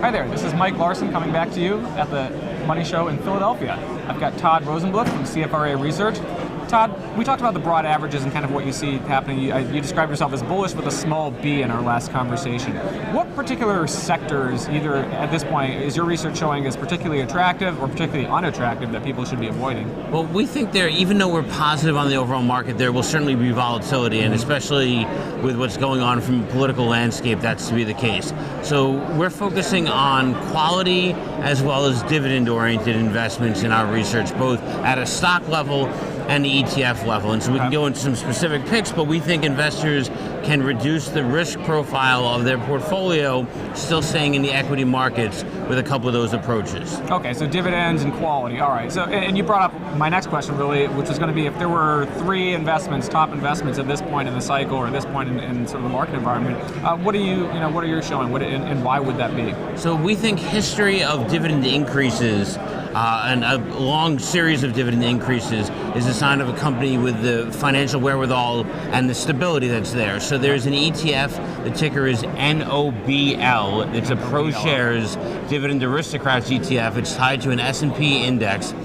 Hi there, this is Mike Larson coming back to you at the Money Show in Philadelphia. I've got Todd Rosenbluth from CFRA Research. Todd, we talked about the broad averages and kind of what you see happening. You described yourself as bullish with a small b in our last conversation. What particular sectors, either at this point, is your research showing as particularly attractive or particularly unattractive that people should be avoiding? Well, we think there, even though we're positive on the overall market, there will certainly be volatility, and especially with what's going on from the political landscape, that's to be the case. So we're focusing on quality as well as dividend-oriented investments in our research, both at a stock level and the ETF level. And so we can go into some specific picks, but we think investors can reduce the risk profile of their portfolio, still staying in the equity markets with a couple of those approaches. Okay, so dividends and quality. All right. So, and you brought up my next question, really, which was going to be if there were three investments, top investments at this point in the cycle or this point in sort of the market environment, what are you showing? And why would that be? So we think history of dividend increases and a long series of dividend increases is a sign of a company with the financial wherewithal and the stability that's there. So there's an ETF, the ticker is NOBL. It's a ProShares Dividend Aristocrats ETF. It's tied to an S&P index.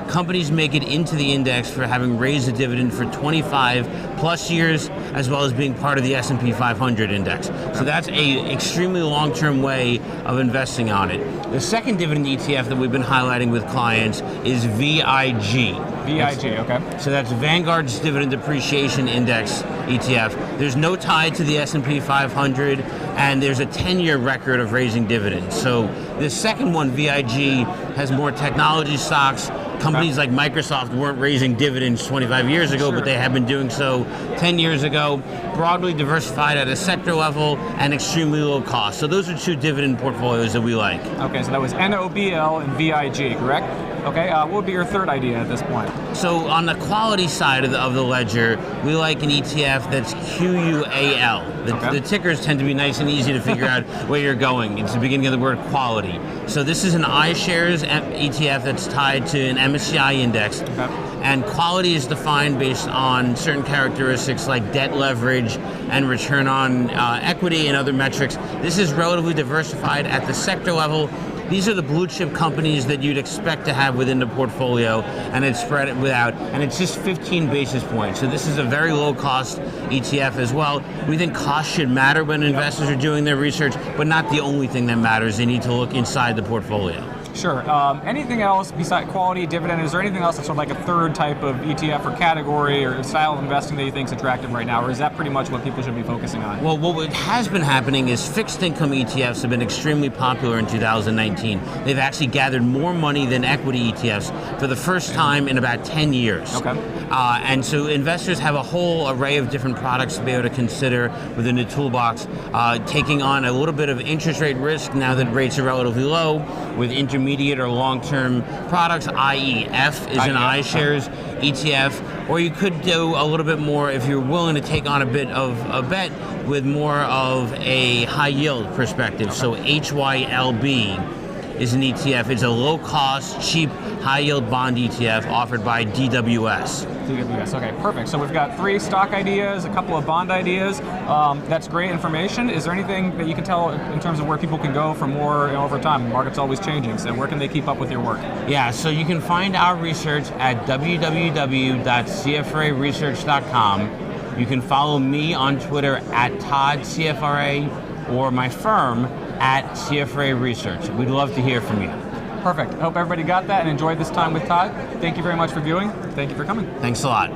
Companies make it into the index for having raised a dividend for 25 plus years, as well as being part of the S&P 500 index. So that's a extremely long-term way of investing on it. The second dividend ETF that we've been highlighting with clients is VIG. VIG, okay. So that's Vanguard's Dividend Appreciation Index ETF. There's no tie to the S&P 500, and there's a 10-year record of raising dividends. So the second one, VIG, has more technology stocks. Companies like Microsoft weren't raising dividends 25 years ago, but they have been doing so 10 years ago. Broadly diversified at a sector level and extremely low cost. So those are two dividend portfolios that we like. Okay, so that was NOBL and VIG, correct? Okay, what would be your third idea at this point? So on the quality side of the ledger, we like an ETF that's QUAL. The tickers tend to be nice and easy to figure out where you're going. It's the beginning of the word quality. So this is an iShares ETF that's tied to an MSCI index. And quality is defined based on certain characteristics like debt leverage and return on equity and other metrics. This is relatively diversified at the sector level. These are the blue chip companies that you'd expect to have within the portfolio, and it's spread it without, and it's just 15 basis points. So this is a very low cost ETF as well. We think cost should matter when investors are doing their research, but not the only thing that matters. They need to look inside the portfolio. Sure. Anything else besides quality, dividend? Is there anything else that's sort of like a third type of ETF or category or style of investing that you think is attractive right now, or is that pretty much what people should be focusing on? Well, what has been happening is fixed income ETFs have been extremely popular in 2019. They've actually gathered more money than equity ETFs for the first time in about 10 years. Okay. And so investors have a whole array of different products to be able to consider within the toolbox, taking on a little bit of interest rate risk now that rates are relatively low with intermediate or long-term products. IEF is an iShares ETF, or you could do a little bit more if you're willing to take on a bit of a bet with more of a high yield perspective. So HYLB is an ETF. It's a low-cost, cheap, high-yield bond ETF offered by DWS. DWS, okay, perfect. So we've got 3 stock ideas, a couple of bond ideas. That's great information. Is there anything that you can tell in terms of where people can go for more over time? The market's always changing, so where can they keep up with your work? Yeah, so you can find our research at www.cfraresearch.com. You can follow me on Twitter at ToddCFRA or my firm at CFRA Research. We'd love to hear from you. Perfect. I hope everybody got that and enjoyed this time with Todd. Thank you very much for viewing. Thank you for coming. Thanks a lot.